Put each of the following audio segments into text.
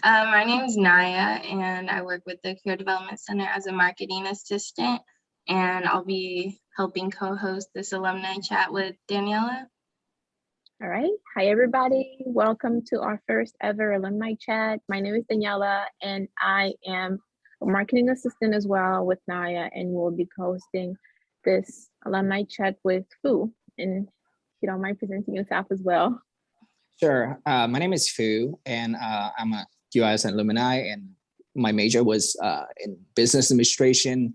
My name is Naya, and I work with the Career Development Center as a marketing assistant, and I'll be helping co-host this alumni chat with Daniela. All right. Hi, everybody. Welcome to our first ever alumni chat. My name is Daniela, and I am a marketing assistant as well with Naya, and we'll be hosting this alumni chat with Phuc. And if you don't mind presenting yourself as well. Sure. My name is Phuc, and I'm a US alumni, and my major was in business administration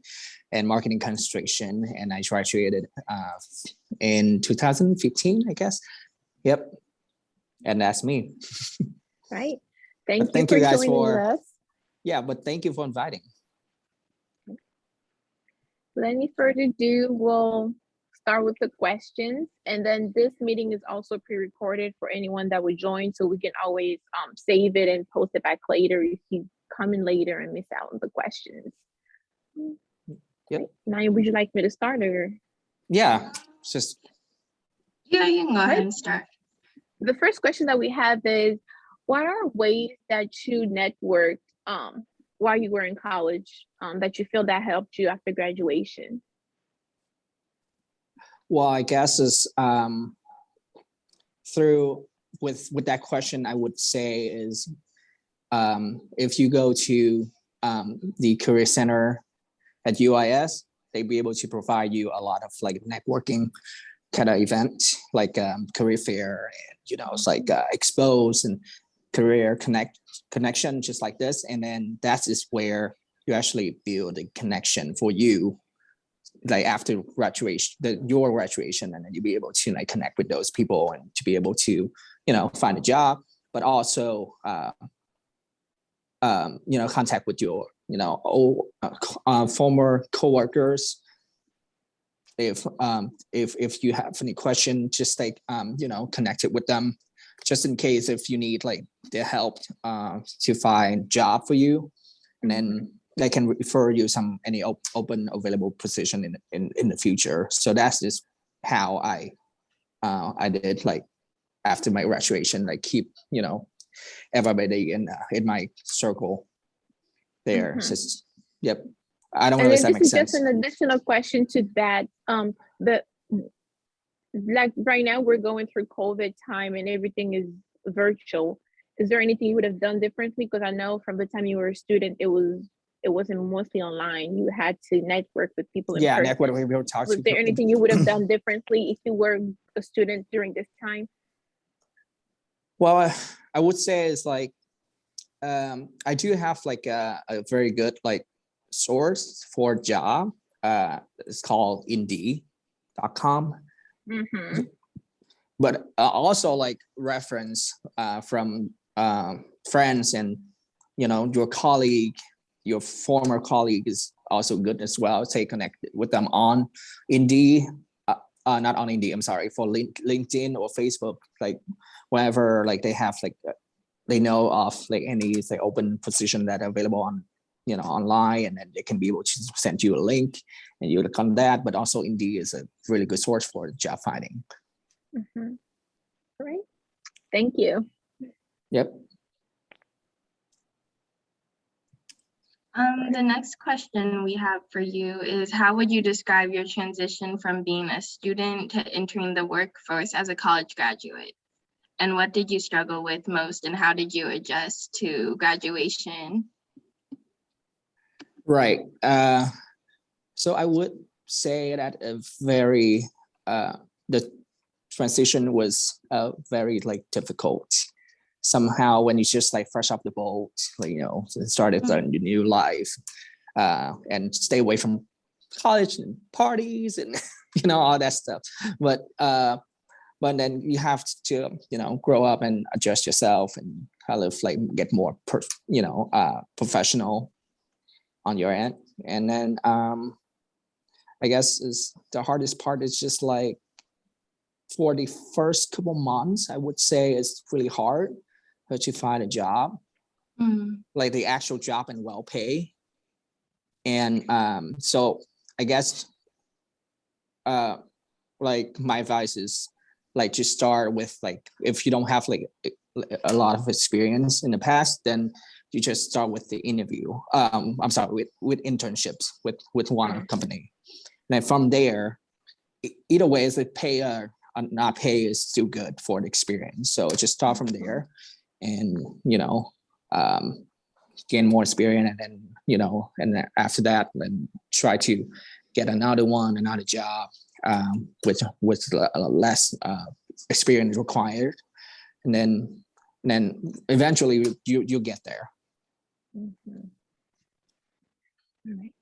and marketing concentration, and I graduated in 2015, I guess. Yep. And that's me. Right. Thank Thank you you for guys joining us. Yeah, but thank you for inviting. Without any further ado, we'll start with the questions, and then this meeting is also pre-recorded for anyone that would join, so we can always save it and post it back later if you come in later and miss out on the questions. Yep. Naya, would you like me to start, or? Yeah, it's just. Yeah, you can go ahead and start. The first question that we have is, what are ways that you networked while you were in college that you feel that helped you after graduation? Well, I guess is through with that question, I would say is if you go to the career center at UIS, they'd be able to provide you a lot of like networking kind of event, like career fair, and it's like expose and career connection, just like this. And then that is where you actually build a connection for you, like after graduation, your graduation, and then you'll be able to like connect with those people and to be able to find a job, but also contact with your old former coworkers. If you have any question, just like connect it with them, just in case if you need like their help to find job for you, and then they can refer you any open available position in the future. So that's just how I did, like after my graduation, like keep everybody in my circle there. So yep. I don't know if that makes sense. Just an additional question to that. Like right now we're going through COVID time and everything is virtual. Is there anything you would have done differently? Because I know from the time you were a student, it wasn't mostly online. You had to network with people in person. Network with people, talk to Was there anything you would have done differently if you were a student during this time? Well, I would say it's like I do have like a very good like source for a job. It's called Indeed.com. But also like reference from friends, and your colleague, your former colleague is also good as well. Stay connected with them on Indeed, not on Indeed, I'm sorry, for LinkedIn or Facebook, like whenever like they have like they know of like any like open position that are available on online, and then they can be able to send you a link and you look on that. But also Indeed is a really good source for job finding. Great, thank you. Yep. The next question we have for you is, how would you describe your transition from being a student to entering the workforce as a college graduate? And what did you struggle with most, and how did you adjust to graduation? Right. So I would say that the transition was very like difficult. Somehow when you just like fresh off the boat, like, started your new life, and stay away from college and parties and all that stuff. But then you have to grow up and adjust yourself and kind of like get more professional on your end. And then I guess is the hardest part is just like for the first couple months, I would say it's really hard to find a job, like the actual job and well pay. And so I guess like my advice is like just start with like, if you don't have like a lot of experience in the past, then you just start with the interview. I'm sorry, with internships with one company. And then from there, either way, is it pay or not pay is still good for the experience. So just start from there, and gain more experience, and then and then after that, then try to get another job with less experience required, and then eventually you get there. Mm-hmm. All right.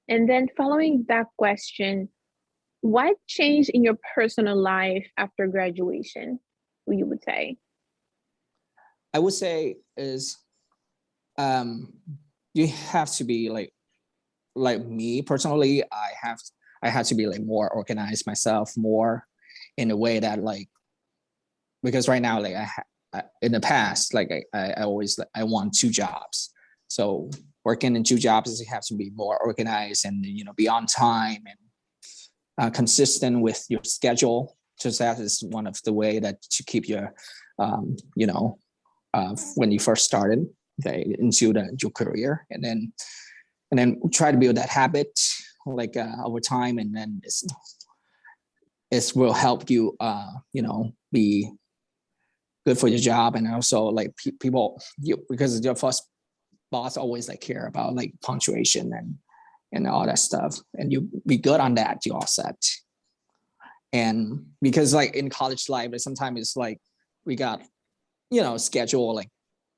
And then following that question, what changed in your personal life after graduation, you would say? I would say is you have to be like me personally, I had to be like more organized myself, more in a way that like, because right now like in the past, like I always I want two jobs. So working in two jobs is you have to be more organized and be on time and consistent with your schedule. Just that is one of the way that to keep your when you first started into your career, and then try to build that habit like over time, and then it will help you be good for your job. And also like people, because your first boss always like care about like punctuation and all that stuff, and you be good on that, you all set. And because like in college life, sometimes it's like we got schedule, like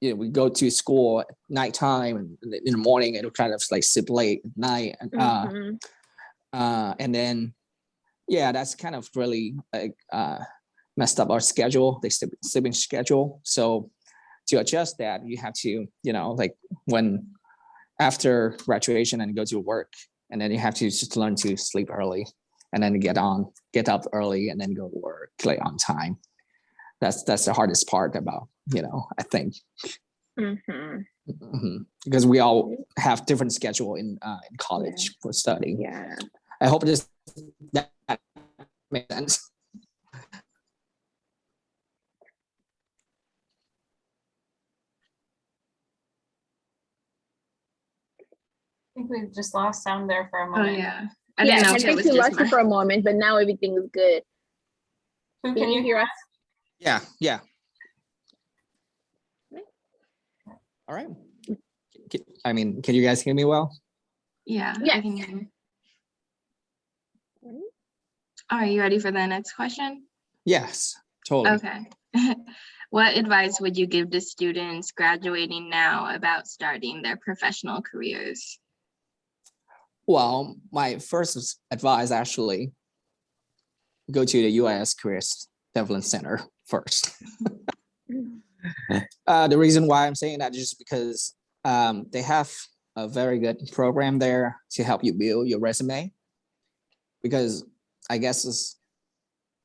we go to school at nighttime, and in the morning it'll kind of like sleep late at night, and then that's kind of really like messed up our schedule, the sleeping schedule. So to adjust that, you have to like when after graduation and go to work, and then you have to just learn to sleep early, and then get up early, and then go to work like on time. That's the hardest part about I think. Because we all have different schedule in college for studying. Yeah. I hope that makes sense. I think we've just lost sound there for a Oh moment. yeah. I didn't know if it was you just lost it for a moment, but now everything is good. Who can you hear us? Yeah. All right. I mean, can you guys hear me well? Yeah. Yes. I can hear you. Are you ready for the next question? Yes, totally. Okay. What advice would you give to students graduating now about starting their professional careers? Well, my first advice actually, go to the UIS Careers Development Center first. The reason why I'm saying that is just because they have a very good program there to help you build your resume. Because I guess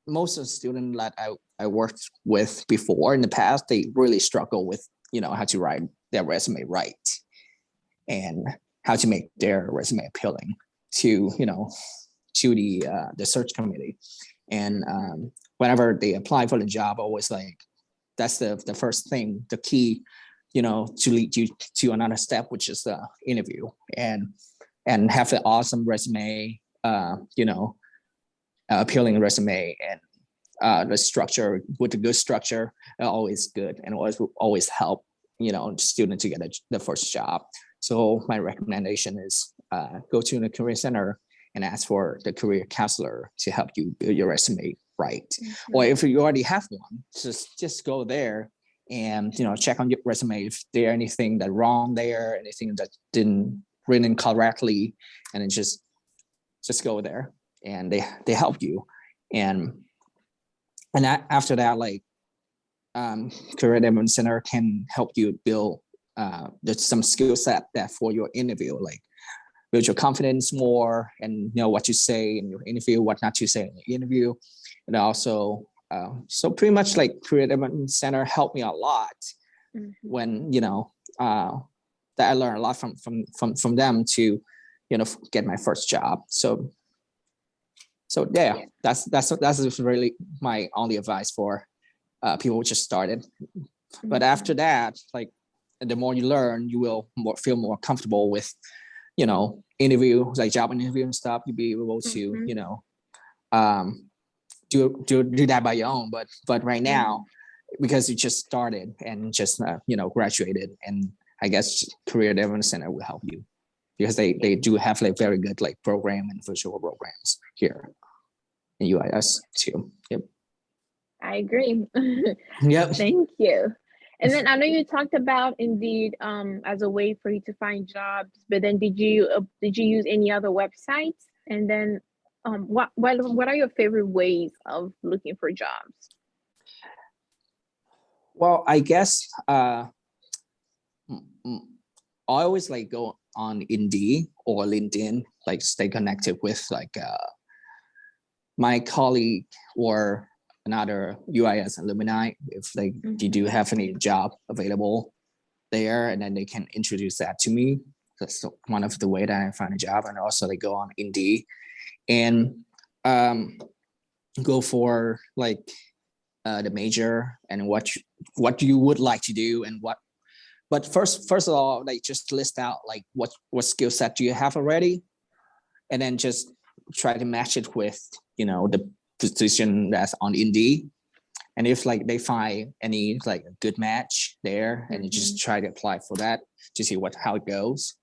most of the students that I worked with before in the past, they really struggle with how to write their resume right, and how to make their resume appealing to to the search committee. And whenever they apply for the job, always like that's the first thing, the key, to lead you to another step, which is the interview, and have an awesome resume, appealing resume, and the structure with a good structure are always good, and always help student to get the first job. So my recommendation is go to the career center and ask for the career counselor to help you build your resume right. Or if you already have one, just go there and check on your resume if there anything that wrong there, anything that didn't written correctly, and then just go there, and they help you. And after that, like career development center can help you build there's some skill set that for your interview, like build your confidence more, and know what you say in your interview, what not to say in the interview. And also so pretty much like career development center helped me a lot when that I learned a lot from them to get my first job. So yeah, that's really my only advice for people just started. But Mhm. after that, like the more you learn, you will feel more comfortable with, interview, like job interview and stuff. You'll be able to, Mhm. um, do that by your own. But right now, because you just started and just graduated, and I guess Career Development Center will help you because they do have like very good like program and virtual programs here in UIS too. Yep. I agree. Yep. Thank you. And then I know you talked about Indeed as a way for you to find jobs, but then did you use any other websites? And then what are your favorite ways of looking for jobs? Well, I guess I always like go on Indeed or LinkedIn, like stay connected with like my colleague or another UIS alumni if like you do have any job available there, and then they can introduce that to me. That's one of the way that I find a job. And also they go on Indeed and go for like the major and what you would like to do and what. But first of all, like just list out like what skill set do you have already, and then just try to match it with the position that's on Indeed. And if like they find any like a good match there, and you just try to apply for that to see how it goes,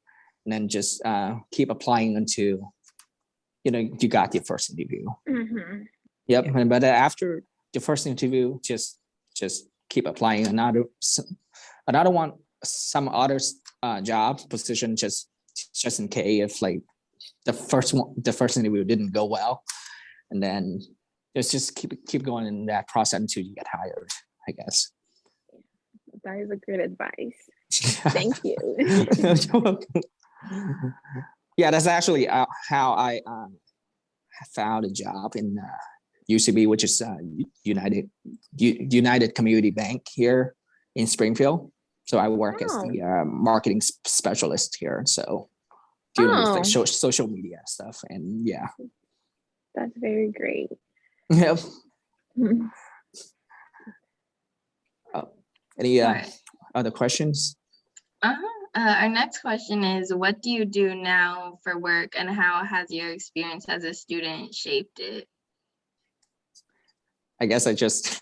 and then just keep applying until you got your first interview. Yep. Yeah. But after the first interview, just keep applying another one, some other job position, just in case if like the first interview didn't go well, and then just keep going in that process until you get hired, I guess. That is a good advice. Thank you. Yeah, that's actually how I found a job in UCB, which is United Community Bank here in Springfield. So I work as the marketing specialist here. So dealing with like social media stuff, and yeah. That's very great. Yep. Any other questions? Our next question is, what do you do now for work, and how has your experience as a student shaped it? I guess I just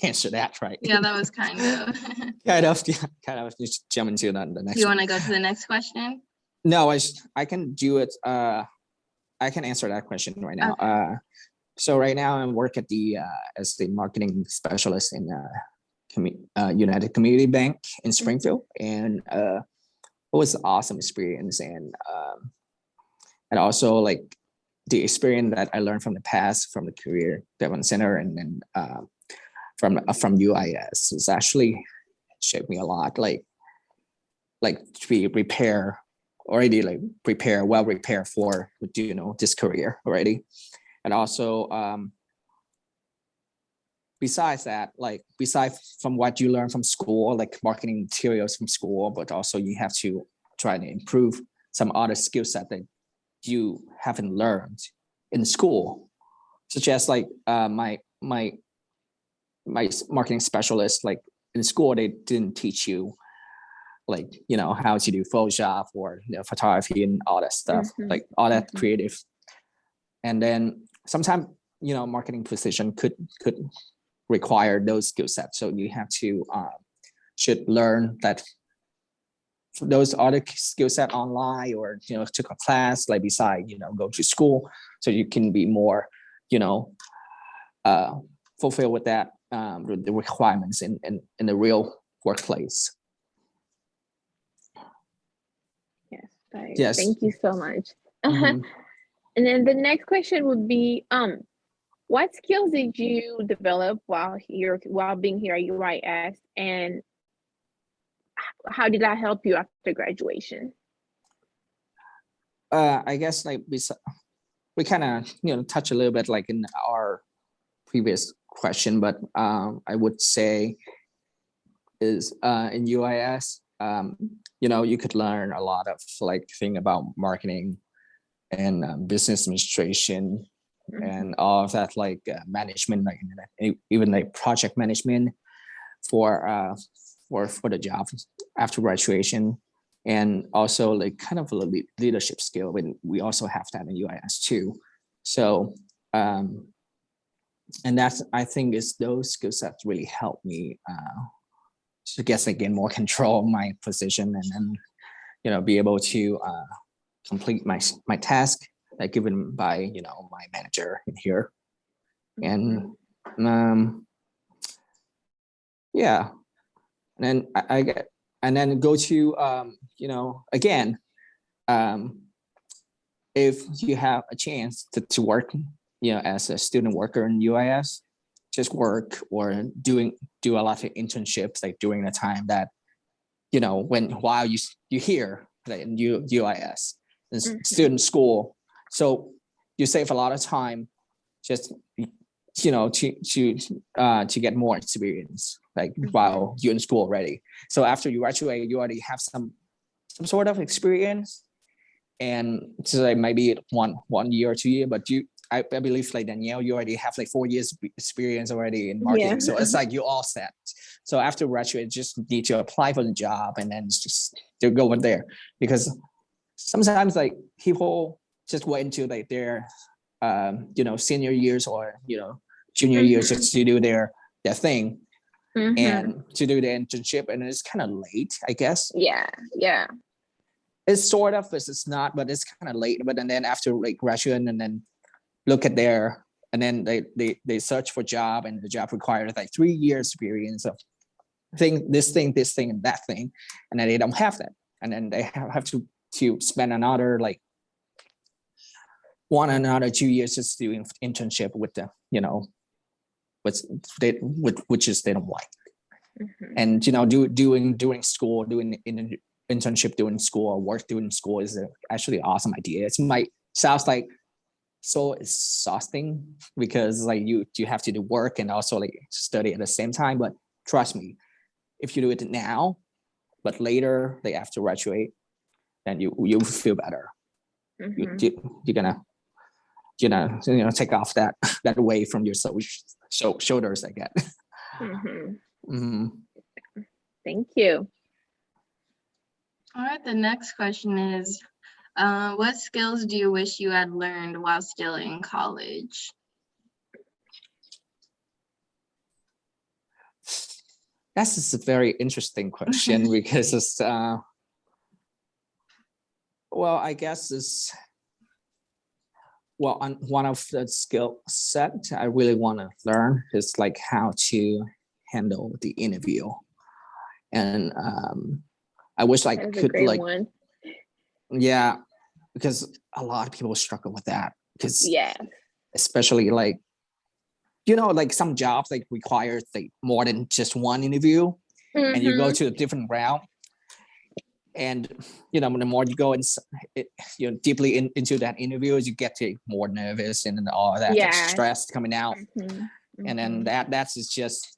answer that, right? Yeah, that was kind of. kind of just jump into the next. Do you want to go to the next question? No, I can do it. I can answer that question right now. Okay. So right now I work at as the marketing specialist in United Community Bank in Springfield, and it was an awesome experience, and also like the experience that I learned from the past from the Career Development Center, and then from UIS is actually shaped me a lot. Like to be well prepared for this career already, and also besides that, like besides from what you learn from school, like marketing materials from school, but also you have to try to improve some other skill set that you haven't learned in school, such as like my marketing specialist, like in school they didn't teach you like how to do Photoshop or photography and all that stuff, like all that creative. And then sometimes marketing position could require those skill sets, so you have to should learn that those other skill set online, or took a class like beside go to school, so you can be more fulfill with that the requirements in the real workplace. Yes. Thank you so much. And then the next question would be, what skills did you develop while being here at UIS, and how did that help you after graduation? I guess like we kind of touch a little bit like in our previous question, but I would say is in UIS, you could learn a lot of like thing about marketing and business administration, and all of that, like management, like even like project management for the job after graduation, and also like kind of a leadership skill. When we also have that in UIS too. So and that's, I think, is those skills that really help me to guess like gain more control of my position, and then be able to complete my task like given by my manager in here. And yeah, and then I get, and then go to again, if you have a chance to work as a student worker in UIS, just work or do a lot of internships like during the time that while you here like in UIS in student school. So you save a lot of time just to get more experience like while you're in school already. So after you graduate, you already have some sort of experience, and so like maybe 1 year or 2 years, but I believe like Danielle, you already have like 4 years experience already in marketing. Yeah. So it's like you all set. So after graduate, just need to apply for the job and then just to go in there, because sometimes like people just wait into like their senior years or junior years just to do their thing and to do the internship, and it's kind of late, I guess. Yeah. It's sort of, it's not, but it's kind of late. But and then after like graduate, and then look at their, and then they search for job, and the job requires like 3 years experience of this thing, and that thing, and then they don't have that, and then they have to spend another like 2 years just doing internship with the which is they don't like, and doing school, doing internship doing school, or work doing school is actually an awesome idea. It might sounds like so exhausting because like you have to do work and also like study at the same time, but trust me, if you do it now but later like after graduate, then you feel better. You're gonna take off that weight from your shoulders, I get. Thank you. All right, the next question is, what skills do you wish you had learned while still in college? That's just a very interesting question because it's I guess it's on one of the skill set I really want to learn is like how to handle the interview, and I wish I could like one. Yeah, because a lot of people struggle with that, because Yeah, especially like like some jobs like require like more than just one interview, and you go to a different round, and the more you go deeply into that interview, you get to more nervous and all that like, stress coming out, and then that's just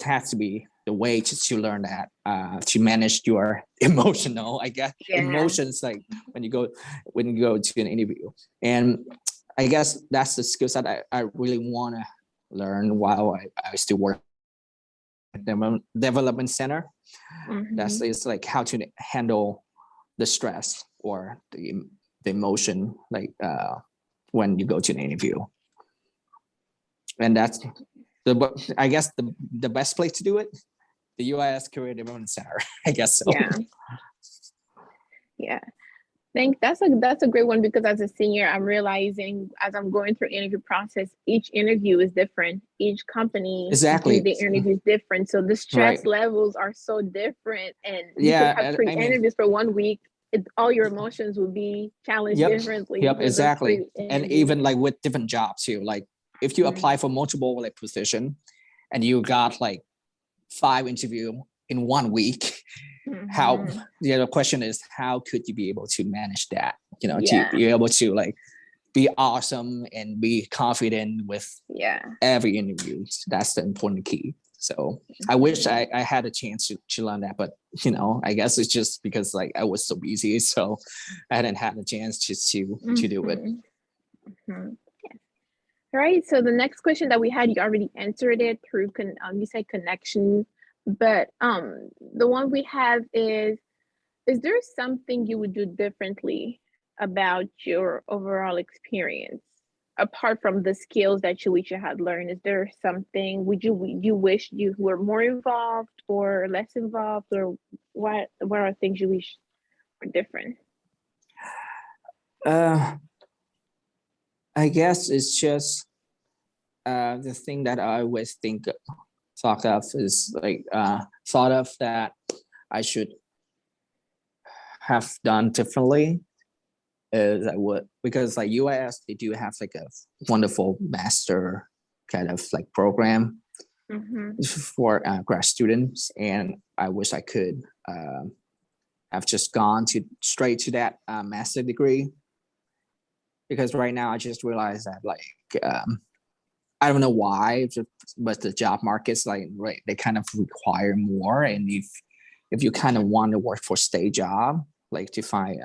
has to be the way to learn that to manage your emotional, I guess, emotions like when you go to an interview. And I guess that's the skill set I really want to learn while I still work at the development center. That's is like how to handle the stress or the emotion like when you go to an interview. And that's I guess the best place to do it, the UIS Career Development Center, I guess so. Yeah. I think that's a great one, because as a senior, I'm realizing as I'm going through interview process, each interview is different. Each company, exactly, the interview is different. So the stress levels are so different, and you could have 3 interviews for 1 week. All your emotions will be challenged differently. Yep, exactly. And even like with different jobs too, like if you apply for multiple like position and you got like 5 interview in 1 week, how the question is, how could you be able to manage that, to be able to like be awesome and be confident with every interview? That's the important key. So I wish I had a chance to learn that, but I guess it's just because like I was so busy, so I hadn't had a chance to do it. All right, so the next question that we had, you already answered it through, you said connection, but the one we have is there something you would do differently about your overall experience? Apart from the skills that you wish you had learned, is there something you wish you were more involved or less involved, or what are things you wish were different? I guess it's just the thing that I always thought of is like thought of that I should have done differently is I would, because like UIS, they do have like a wonderful master kind of like program for grad students, and I wish I could have just gone straight to that master degree, because right now I just realized that like I don't know why, but the job markets like right they kind of require more, and if you kind of want to work for state job, like to find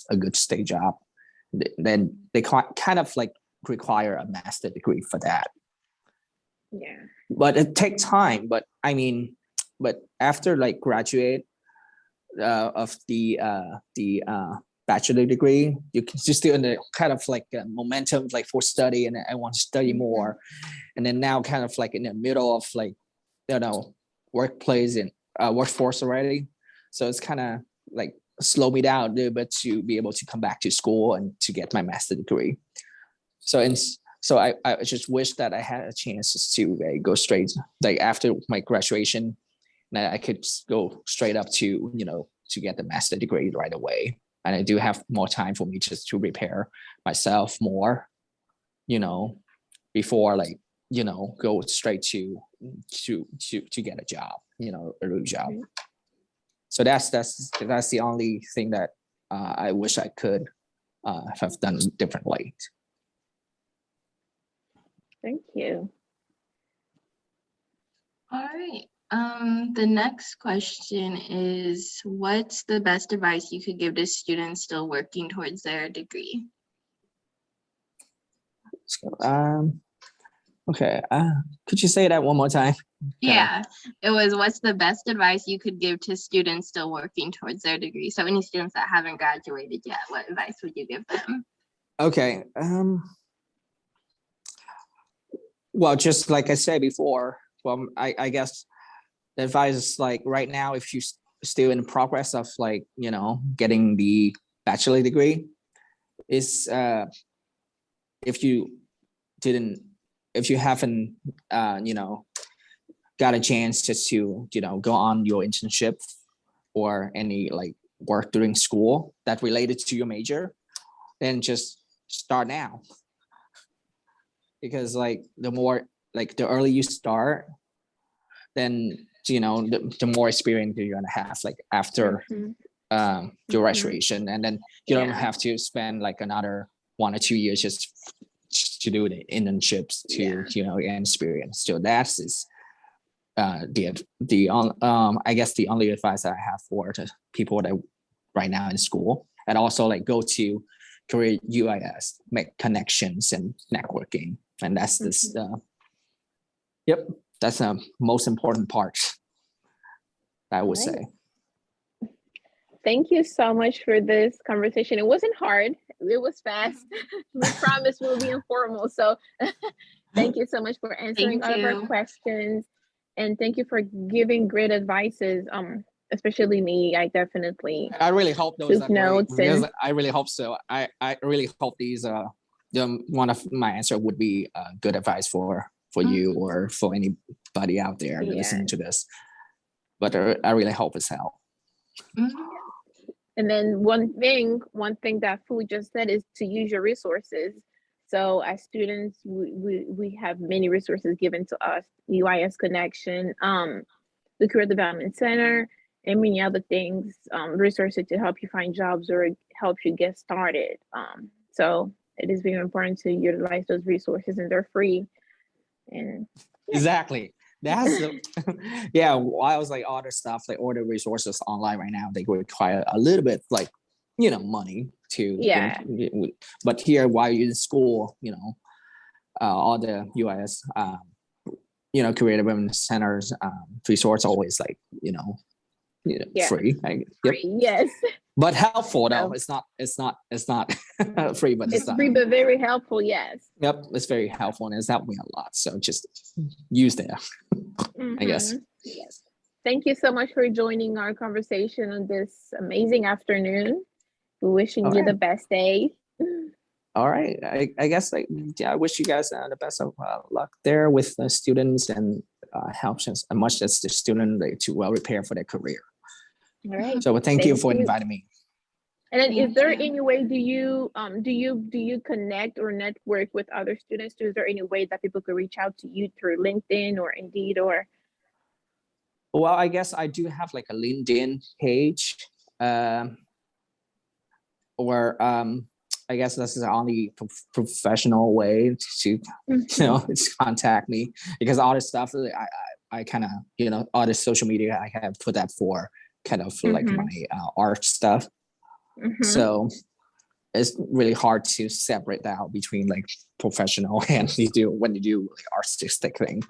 a good state job, then they kind of like require a master degree for that. Yeah. But it takes time. But I mean, but after like graduate of the bachelor degree, you're still in the kind of like momentum like for study, and I want to study more, and then now kind of like in the middle of like workplace and workforce already, so it's kind of like slow me down a little bit to be able to come back to school and to get my master degree. So I just wish that I had a chance to go straight like after my graduation, that I could go straight up to to get the master degree right away. And I do have more time for me just to prepare myself more, before like go straight to get a job, a real job. So that's the only thing that I wish I could have done differently. Thank you. All right. The next question is, what's the best advice you could give to students still working towards their degree? Okay. Could you say that one more time? Yeah, it was, what's the best advice you could give to students still working towards their degree? So any students that haven't graduated yet, what advice would you give them? Okay. Well, just like I said before, well, I guess the advice is like right now, if you still in the progress of like, getting the bachelor degree, is if you haven't, got a chance just to, go on your internship or any like work during school that related to your major, then just start now. Because like the more, like the earlier you start, then, the more experience you're gonna have like after your graduation, and then you don't have to spend like another 1 or 2 years just to do the internships to gain experience. So that's I guess the only advice that I have for the people that right now in school, and also like go to career UIS, make connections and networking, and that's this. That's the most important part, I would say. Thank you so much for this conversation. It wasn't hard. It was fast. We promise we'll be informal. So thank you so much for answering all of our questions. And thank you for giving great advices. Especially me, I really hope those are notes great, I really hope so. I really hope these one of my answer would be good advice for you or for anybody out there listening to this. But I really hope it's helped. And then one thing that Phuc just said is to use your resources. So as students, we have many resources given to us: UIS Connection, the Career Development Center, and many other things, resources to help you find jobs or help you get started. So it is very important to utilize those resources, and they're free. And exactly. That's yeah. I was like other stuff, like all the resources online right now, they require a little bit like money to but here while you're in school, all the UIS, career development centers, resource always like, Yeah. free. Yep. Yes. But helpful though. So- It's not free, but It's not. free, but very helpful. Yes. Yep, it's very helpful and it's helped me a lot. So just use that, I guess. Mhm. Yes. Thank you so much for joining our conversation on this amazing afternoon. We're wishing you Alright. the best day. All right. I guess I wish you guys the best of luck there with the students and helps as much as the student to well prepare for their career. All right. So thank you Thank for you. inviting me. And then, is Thank there you. any way do you connect or network with other students? Is there any way that people could reach out to you through LinkedIn or Indeed or? Well, I guess I do have like a LinkedIn page, or I guess this is the only professional way to to contact me, because all this stuff I kind of all the social media I have put that for kind of like my art stuff. So it's really hard to separate that out between like professional and when you do like artistic thing.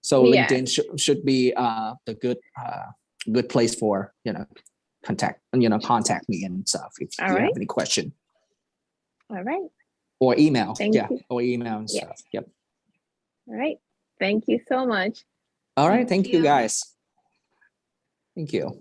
So Yeah. LinkedIn should be the good place for contact me and stuff if All you right. have any question, All right. or email. Thank you. Or email and Yeah. stuff. Yep. All right. Thank you so much. All right. Thank Thank you you. guys. Thank you.